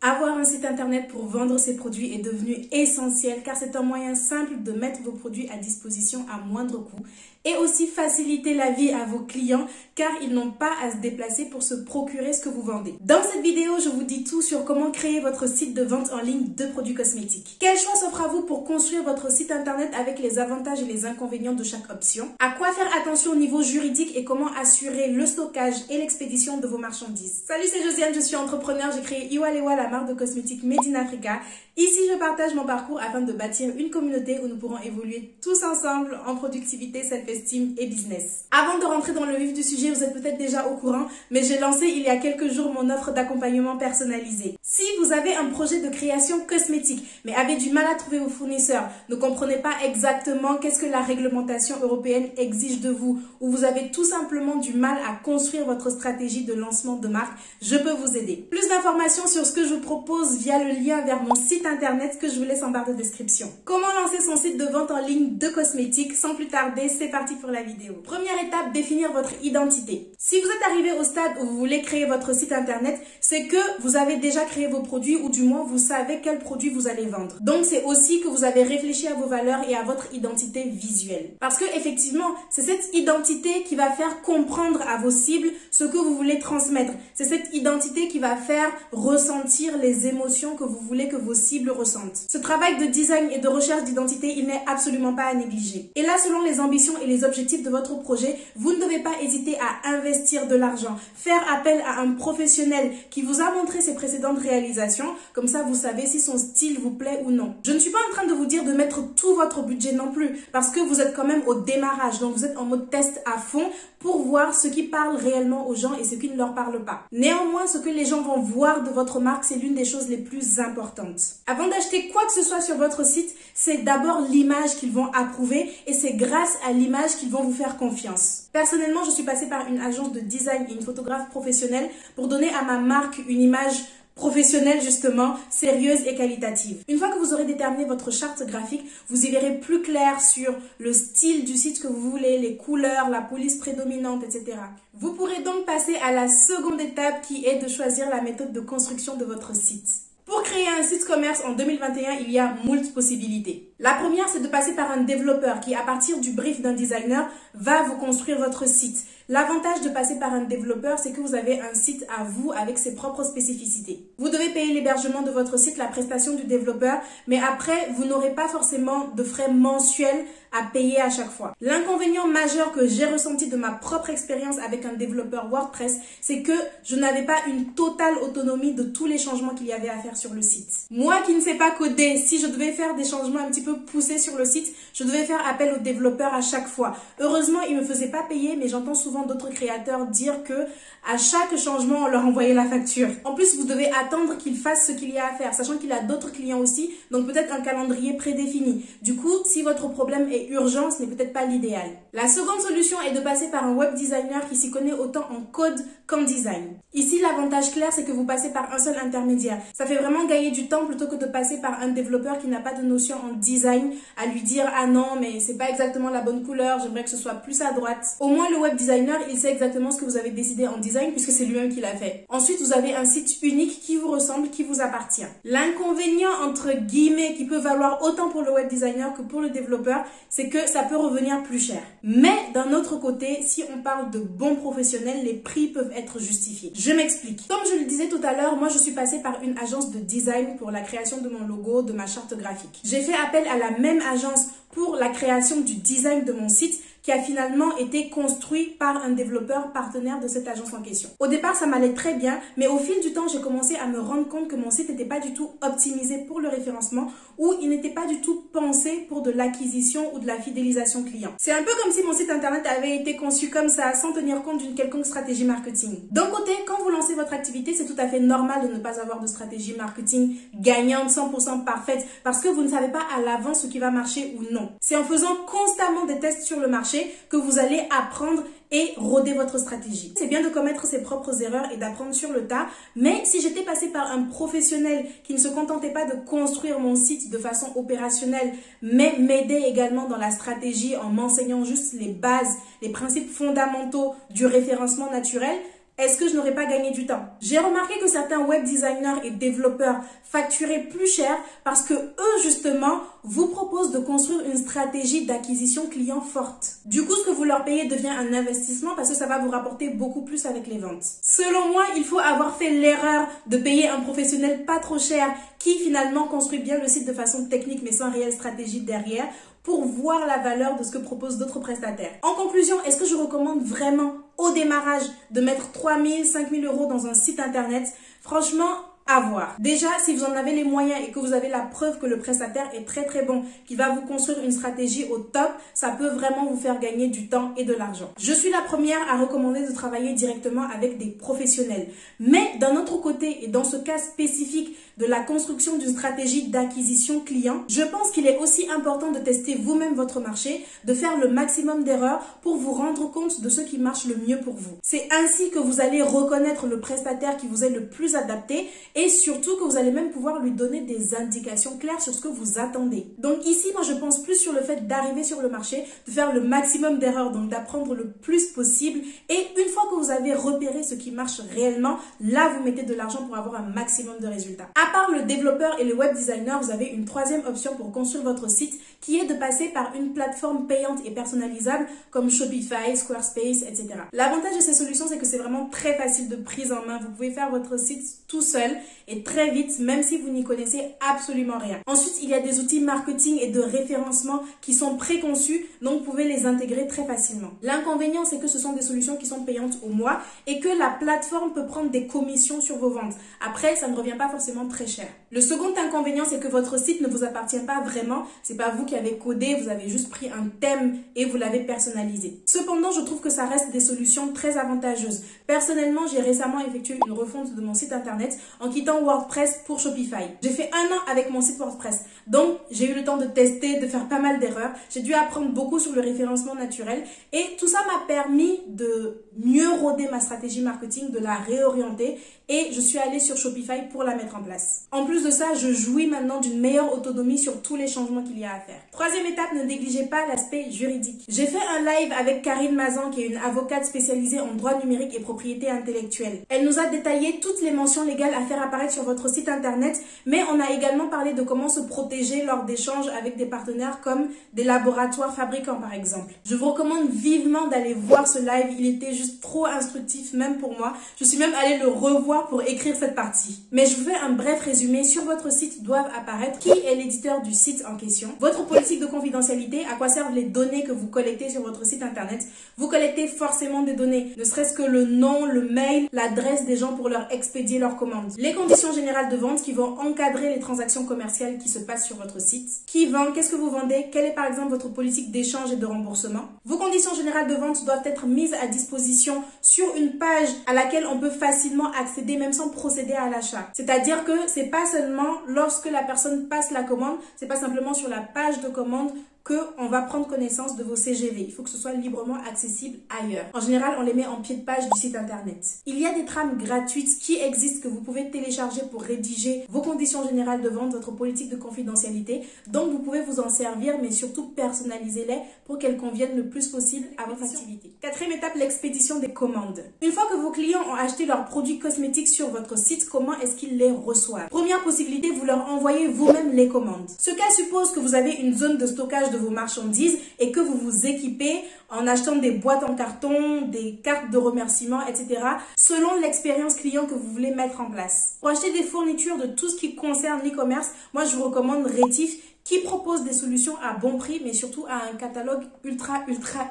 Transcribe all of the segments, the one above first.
Avoir un site internet pour vendre ses produits est devenu essentiel car c'est un moyen simple de mettre vos produits à disposition à moindre coût et aussi faciliter la vie à vos clients car ils n'ont pas à se déplacer pour se procurer ce que vous vendez. Dans cette vidéo, je vous dis tout sur comment créer votre site de vente en ligne de produits cosmétiques. Quel choix s'offre à vous pour construire votre site internet avec les avantages et les inconvénients de chaque option? À quoi faire attention au niveau juridique et comment assurer le stockage et l'expédition de vos marchandises? Salut, c'est Josiane, je suis entrepreneur, j'ai créé Iwalewa, la marque de cosmétiques Made in Africa. Ici, je partage mon parcours afin de bâtir une communauté où nous pourrons évoluer tous ensemble en productivité, self-esteem et business. Avant de rentrer dans le vif du sujet, vous êtes peut-être déjà au courant, mais j'ai lancé il y a quelques jours mon offre d'accompagnement personnalisé. Si vous avez un projet de création cosmétique, mais avez du mal à trouver vos fournisseurs, ne comprenez pas exactement qu'est-ce que la réglementation européenne exige de vous, ou vous avez tout simplement du mal à construire votre stratégie de lancement de marque, je peux vous aider. Plus d'informations sur ce que je vous propose via le lien vers mon site internet que je vous laisse en barre de description. Comment lancer son site de vente en ligne de cosmétiques? Sans plus tarder, c'est parti pour la vidéo. Première étape, définir votre identité. Si vous êtes arrivé au stade où vous voulez créer votre site internet, c'est que vous avez déjà créé vos produits ou du moins vous savez quels produits vous allez vendre. Donc c'est aussi que vous avez réfléchi à vos valeurs et à votre identité visuelle. Parce que effectivement, c'est cette identité qui va faire comprendre à vos cibles ce que vous voulez transmettre. C'est cette identité qui va faire ressentir les émotions que vous voulez que vos cibles ressentent. Ce travail de design et de recherche d'identité, il n'est absolument pas à négliger. Et là, selon les ambitions et les objectifs de votre projet, vous ne devez pas hésiter à investir de l'argent, faire appel à un professionnel qui vous a montré ses précédentes réalisations, comme ça vous savez si son style vous plaît ou non. Je ne suis pas en train de vous dire de mettre tout votre budget non plus, parce que vous êtes quand même au démarrage, donc vous êtes en mode test à fond pour voir ce qui parle réellement aux gens et ce qui ne leur parle pas. Néanmoins, ce que les gens vont voir de votre marque, c'est l'une des choses les plus importantes. Avant d'acheter quoi que ce soit sur votre site, c'est d'abord l'image qu'ils vont approuver et c'est grâce à l'image qu'ils vont vous faire confiance. Personnellement, je suis passée par une agence de design et une photographe professionnelle pour donner à ma marque une image professionnelle justement, sérieuse et qualitative. Une fois que vous aurez déterminé votre charte graphique, vous y verrez plus clair sur le style du site que vous voulez, les couleurs, la police prédominante, etc. Vous pourrez donc passer à la seconde étape qui est de choisir la méthode de construction de votre site. Pour créer un site commerce en 2021, il y a moult possibilités. La première, c'est de passer par un développeur qui, à partir du brief d'un designer, va vous construire votre site. L'avantage de passer par un développeur, c'est que vous avez un site à vous avec ses propres spécificités. Vous devez payer l'hébergement de votre site, la prestation du développeur, mais après, vous n'aurez pas forcément de frais mensuels à payer à chaque fois. L'inconvénient majeur que j'ai ressenti de ma propre expérience avec un développeur WordPress, c'est que je n'avais pas une totale autonomie de tous les changements qu'il y avait à faire sur le site. Moi qui ne sais pas coder, si je devais faire des changements un petit peu poussés sur le site, je devais faire appel au développeur à chaque fois. Heureusement, il ne me faisait pas payer, mais j'entends souvent d'autres créateurs dire que à chaque changement, on leur envoyait la facture. En plus, vous devez attendre qu'il fasse ce qu'il y a à faire, sachant qu'il a d'autres clients aussi, donc peut-être un calendrier prédéfini. Du coup, si votre problème est urgent, ce n'est peut-être pas l'idéal. La seconde solution est de passer par un web designer qui s'y connaît autant en code qu'en design. Ici, l'avantage clair, c'est que vous passez par un seul intermédiaire. Ça fait vraiment gagner du temps plutôt que de passer par un développeur qui n'a pas de notion en design, à lui dire « Ah non, mais c'est pas exactement la bonne couleur, j'aimerais que ce soit plus à droite. » Au moins, le web designer, il sait exactement ce que vous avez décidé en design puisque c'est lui-même qui l'a fait. Ensuite, vous avez un site unique qui vous ressemble, qui vous appartient. L'inconvénient, entre guillemets, qui peut valoir autant pour le web designer que pour le développeur, c'est que ça peut revenir plus cher. Mais d'un autre côté, si on parle de bons professionnels, les prix peuvent être justifiés. Je m'explique. Comme je le disais tout à l'heure, moi je suis passée par une agence de design pour la création de mon logo, de ma charte graphique. J'ai fait appel à la même agence pour la création du design de mon site qui a finalement été construit par un développeur partenaire de cette agence en question. Au départ, ça m'allait très bien, mais au fil du temps, j'ai commencé à me rendre compte que mon site n'était pas du tout optimisé pour le référencement ou il n'était pas du tout pensé pour de l'acquisition ou de la fidélisation client. C'est un peu comme si mon site internet avait été conçu comme ça, sans tenir compte d'une quelconque stratégie marketing. D'un côté, quand vous lancez votre activité, c'est tout à fait normal de ne pas avoir de stratégie marketing gagnante, 100% parfaite, parce que vous ne savez pas à l'avance ce qui va marcher ou non. C'est en faisant constamment des tests sur le marché que vous allez apprendre et roder votre stratégie. C'est bien de commettre ses propres erreurs et d'apprendre sur le tas, mais si j'étais passée par un professionnel qui ne se contentait pas de construire mon site de façon opérationnelle, mais m'aidait également dans la stratégie en m'enseignant juste les bases, les principes fondamentaux du référencement naturel, Est-ce que je n'aurais pas gagné du temps? J'ai remarqué que certains web designers et développeurs facturaient plus cher parce que eux, justement, vous proposent de construire une stratégie d'acquisition client forte. Du coup, ce que vous leur payez devient un investissement parce que ça va vous rapporter beaucoup plus avec les ventes. Selon moi, il faut avoir fait l'erreur de payer un professionnel pas trop cher qui finalement construit bien le site de façon technique mais sans réelle stratégie derrière pour voir la valeur de ce que proposent d'autres prestataires. En conclusion, est-ce que je recommande vraiment au démarrage de mettre 3 000, 5 000 € dans un site internet? Franchement, à voir. Déjà, si vous en avez les moyens et que vous avez la preuve que le prestataire est très bon, qu'il va vous construire une stratégie au top, ça peut vraiment vous faire gagner du temps et de l'argent. Je suis la première à recommander de travailler directement avec des professionnels. Mais d'un autre côté, et dans ce cas spécifique de la construction d'une stratégie d'acquisition client, je pense qu'il est aussi important de tester vous-même votre marché, de faire le maximum d'erreurs pour vous rendre compte de ce qui marche le mieux pour vous. C'est ainsi que vous allez reconnaître le prestataire qui vous est le plus adapté et surtout que vous allez même pouvoir lui donner des indications claires sur ce que vous attendez. Donc ici, moi je pense plus sur le fait d'arriver sur le marché, de faire le maximum d'erreurs, donc d'apprendre le plus possible et une fois que vous avez repéré ce qui marche réellement, là vous mettez de l'argent pour avoir un maximum de résultats. À part le développeur et le web designer, vous avez une troisième option pour construire votre site qui est de passer par une plateforme payante et personnalisable comme Shopify, Squarespace, etc. L'avantage de ces solutions, c'est que c'est vraiment très facile de prise en main. Vous pouvez faire votre site tout seul et très vite, même si vous n'y connaissez absolument rien. Ensuite, il y a des outils marketing et de référencement qui sont préconçus, donc vous pouvez les intégrer très facilement. L'inconvénient, c'est que ce sont des solutions qui sont payantes au mois et que la plateforme peut prendre des commissions sur vos ventes. Après, ça ne revient pas forcément très cher. Le second inconvénient, c'est que votre site ne vous appartient pas vraiment. C'est pas vous qui avez codé, vous avez juste pris un thème et vous l'avez personnalisé. Cependant, je trouve que ça reste des solutions très avantageuses. Personnellement, j'ai récemment effectué une refonte de mon site internet en quittant WordPress pour Shopify. J'ai fait 1 an avec mon site WordPress. Donc, j'ai eu le temps de tester, de faire pas mal d'erreurs. J'ai dû apprendre beaucoup sur le référencement naturel et tout ça m'a permis de mieux roder ma stratégie marketing, de la réorienter et je suis allée sur Shopify pour la mettre en place. En plus de ça, je jouis maintenant d'une meilleure autonomie sur tous les changements qu'il y a à faire. Troisième étape, ne négligez pas l'aspect juridique. J'ai fait un live avec Karine Mazan qui est une avocate spécialisée en droit numérique et propriété intellectuelle. Elle nous a détaillé toutes les mentions légales à faire apparaître sur votre site internet, mais on a également parlé de comment se protéger lors d'échanges avec des partenaires comme des laboratoires fabricants par exemple. Je vous recommande vivement d'aller voir ce live, il était juste trop instructif même pour moi. Je suis même allée le revoir pour écrire cette partie. Mais je vous fais un bref résumé. Sur votre site doivent apparaître qui est l'éditeur du site en question, votre politique de confidentialité, à quoi servent les données que vous collectez sur votre site internet. Vous collectez forcément des données, ne serait-ce que le nom, le mail, l'adresse des gens pour leur expédier leurs commandes. Les conditions générales de vente qui vont encadrer les transactions commerciales qui se passent sur votre site. Qui vend, qu'est-ce que vous vendez, quelle est par exemple votre politique d'échange et de remboursement. Vos conditions générales de vente doivent être mises à disposition sur une page à laquelle on peut facilement accéder même sans procéder à l'achat. C'est-à-dire que c'est pas seulement lorsque la personne passe la commande, c'est pas simplement sur la page de commande qu'on va prendre connaissance de vos CGV. Il faut que ce soit librement accessible ailleurs. En général, on les met en pied de page du site internet. Il y a des trames gratuites qui existent que vous pouvez télécharger pour rédiger vos conditions générales de vente, votre politique de confidentialité. Donc, vous pouvez vous en servir, mais surtout personnalisez-les pour qu'elles conviennent le plus possible à votre activité. Quatrième étape, l'expédition des commandes. Une fois que vos clients ont acheté leurs produits cosmétiques sur votre site, comment est-ce qu'ils les reçoivent? Première possibilité, vous leur envoyez vous-même les commandes. Ce cas suppose que vous avez une zone de stockage de vos marchandises et que vous vous équipez en achetant des boîtes en carton, des cartes de remerciement, etc. selon l'expérience client que vous voulez mettre en place. Pour acheter des fournitures de tout ce qui concerne l'e-commerce, moi je vous recommande Rétif qui propose des solutions à bon prix, mais surtout à un catalogue ultra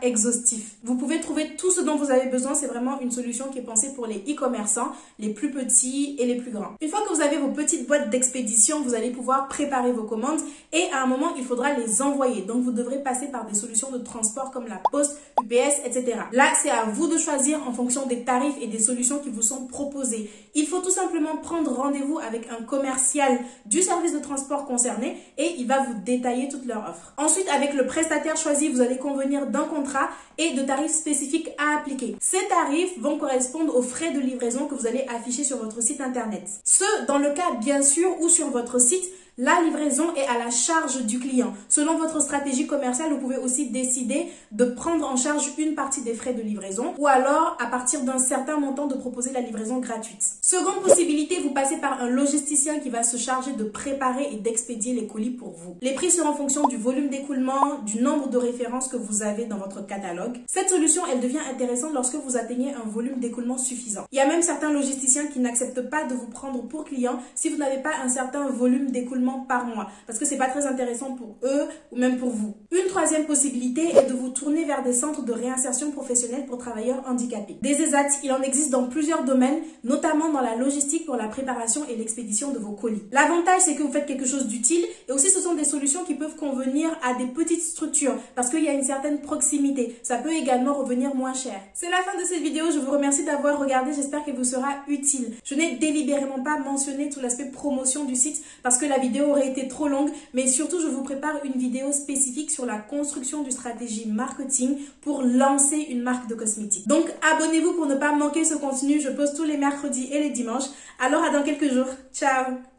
exhaustif. Vous pouvez trouver tout ce dont vous avez besoin, c'est vraiment une solution qui est pensée pour les e-commerçants, les plus petits et les plus grands. Une fois que vous avez vos petites boîtes d'expédition, vous allez pouvoir préparer vos commandes et à un moment, il faudra les envoyer. Donc, vous devrez passer par des solutions de transport comme la Poste, UPS, etc. Là, c'est à vous de choisir en fonction des tarifs et des solutions qui vous sont proposées. Il faut tout simplement prendre rendez-vous avec un commercial du service de transport concerné et il va vous détailler toutes leurs offres. Ensuite, avec le prestataire choisi, vous allez convenir d'un contrat et de tarifs spécifiques à appliquer. Ces tarifs vont correspondre aux frais de livraison que vous allez afficher sur votre site internet. Ce, dans le cas bien sûr où sur votre site, La livraison est à la charge du client. Selon votre stratégie commerciale, vous pouvez aussi décider de prendre en charge une partie des frais de livraison ou alors, à partir d'un certain montant, de proposer la livraison gratuite. Seconde possibilité, vous passez par un logisticien qui va se charger de préparer et d'expédier les colis pour vous. Les prix seront en fonction du volume d'écoulement, du nombre de références que vous avez dans votre catalogue. Cette solution, elle devient intéressante lorsque vous atteignez un volume d'écoulement suffisant. Il y a même certains logisticiens qui n'acceptent pas de vous prendre pour client si vous n'avez pas un certain volume d'écoulement par mois, parce que c'est pas très intéressant pour eux ou même pour vous. Une troisième possibilité est de vous tourner vers des centres de réinsertion professionnelle pour travailleurs handicapés. Des ESAT, il en existe dans plusieurs domaines, notamment dans la logistique pour la préparation et l'expédition de vos colis. L'avantage, c'est que vous faites quelque chose d'utile et aussi ce sont des solutions qui peuvent convenir à des petites structures parce qu'il y a une certaine proximité. Ça peut également revenir moins cher. C'est la fin de cette vidéo. Je vous remercie d'avoir regardé. J'espère qu'elle vous sera utile. Je n'ai délibérément pas mentionné tout l'aspect promotion du site parce que la vidéo aurait été trop longue, mais surtout je vous prépare une vidéo spécifique sur la construction d'une stratégie marketing pour lancer une marque de cosmétiques. Donc abonnez-vous pour ne pas manquer ce contenu. Je poste tous les mercredis et les dimanches. Alors à dans quelques jours. Ciao!